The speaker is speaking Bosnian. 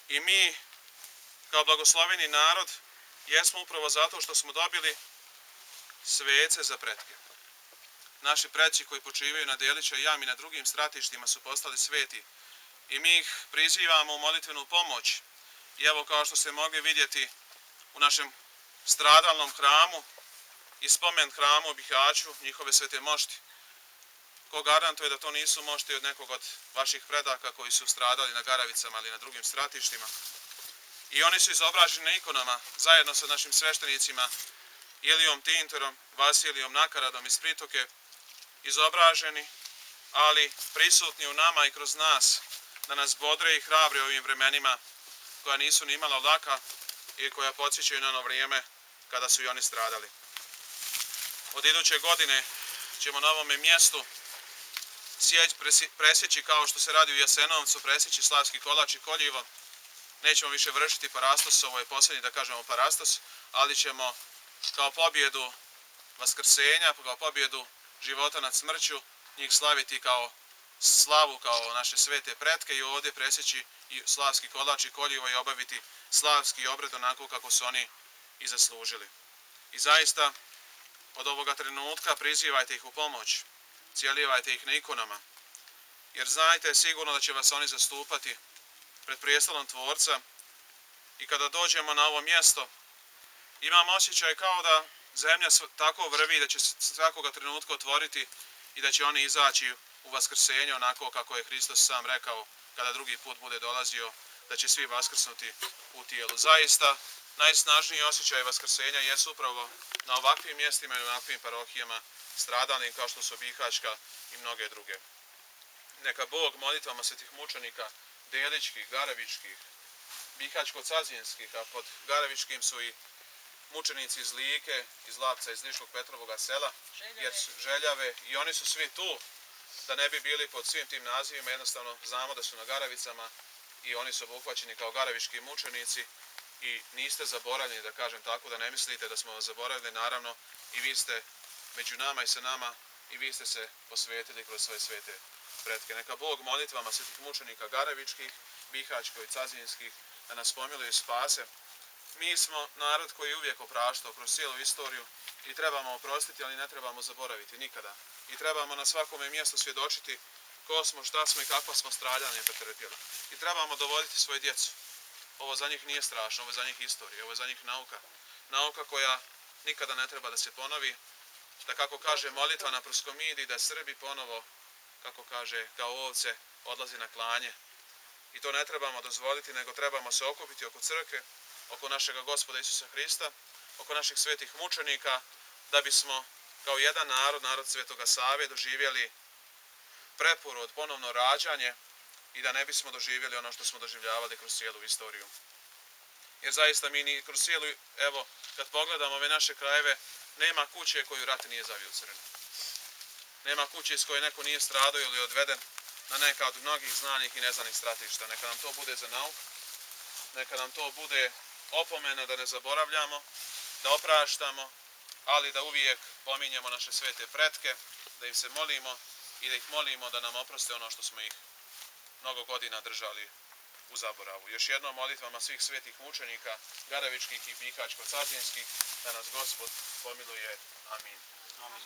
I mi, kao blagosloveni narod, jesmo upravo zato što smo dobili svece za pretke. Naši preci koji počivaju na Delićoj jami i na drugim stratištima su postali sveti i mi ih prizivamo u molitvenu pomoć. I evo, kao što ste mogli vidjeti u našem stradalnom hramu i spomen hramu u Bihaću, njihove svete mošti, ko garantuje da to nisu mošti od nekog od vaših predaka koji su stradali na Garavicama ili na drugim stratištima. I oni su izobraženi na ikonama zajedno sa našim sveštenicima Ilijom Tintorom, Vasilijom Nakaradom iz Pritoke, izobraženi, ali prisutni u nama i kroz nas, da nas bodre i hrabre ovim vremenima koja nisu ni imala laka i koja podsjećaju na ono vrijeme kada su i oni stradali. Od iduće godine ćemo na ovome mjestu presjeći, kao što se radi u Jasenovcu, presjeći Slavski kolač i koljivo. Nećemo više vršiti parastos, ovo je posljednji da kažemo parastos, ali ćemo kao pobjedu vaskrsenja, kao pobjedu života nad smrću, njih slaviti kao slavu, kao naše svete pretke i ovdje presjeći i slavski kolač i koljivo i obaviti slavski obred onako kako su oni i zaslužili. I zaista od ovoga trenutka prizivajte ih u pomoć, cijelivajte ih na ikonama, jer znajte sigurno da će vas oni zastupati pred prijestolom Tvorca i kada dođemo na ovo mjesto imam osjećaj kao da zemlja tako vrvi da će se svakoga trenutka otvoriti i da će oni izaći u vaskrsenje onako kako je Hristos sam rekao kada drugi put bude dolazio, da će svi vaskrsnuti u tijelu. Zaista najsnažniji osjećaj vaskrsenja jesu upravo na ovakvim mjestima i ovakvim parohijama stradalnim kao što su Bihaćka i mnoge druge. Neka Bog molitvama svetih mučenika Delićkih, Garavičkih, Bihaćko-Cazinskih, a pod Garavičkim su i mučenici iz Like, iz Lapca, iz Liškog Petrovoga sela, jer su Željave i oni su svi tu, da ne bi bili pod svim tim nazivima, jednostavno znamo da su na Garavicama i oni su obuhvaćeni kao garavički mučenici i niste zaboravljeni, da kažem tako, da ne mislite da smo vas zaboravili, naravno i vi ste među nama i sa nama i vi ste se posvetili kroz svoje svete pretke. Neka Bog molitvama svetih mučenika Garavičkih, Bihaćko i Cazinskih da nas pomiluje i spase. Mi smo narod koji je uvijek opraštao kroz cijelu istoriju i trebamo oprostiti, ali ne trebamo zaboraviti nikada. I trebamo na svakome mjestu svjedočiti ko smo, šta smo i kakva smo stradanja pretrpjeli. I trebamo dovoditi svoje djecu. Ovo za njih nije strašno, ovo je za njih istorija, ovo je za njih nauka. Nauka koja nikada ne treba da se ponovi, da kako kaže molitva na Proskomidi, da Srbi ponovo, kako kaže, kao ovce odlazi na klanje. I to ne trebamo dozvoliti, nego trebamo se okupiti oko crkve, oko našega Gospoda Isusa Hrista, oko naših svetih mučenika, da bismo kao jedan narod, narod Svetoga Save, doživjeli preporod, ponovno rađanje i da ne bismo doživjeli ono što smo doživljavali kroz cijelu istoriju. Jer zaista mi ni kroz cijelu, evo, kad pogledamo ove naše krajeve, nema kuće koju rat nije zavio u crno. Nema kuće iz koje neko nije stradao ili odveden na neka od mnogih znanih i neznanih stratišta. Neka nam to bude za nauk, neka nam to bude opomena da ne zaboravljamo, da opraštamo, ali da uvijek pominjemo naše svete pretke, da im se molimo i da ih molimo da nam oproste ono što smo ih mnogo godina držali u zaboravu. Još jednom molitvama svih svetih mučenika, Garavičkih i Bihaćko-Cazinskih, da nas Gospod pomiluje. Amin. Amin.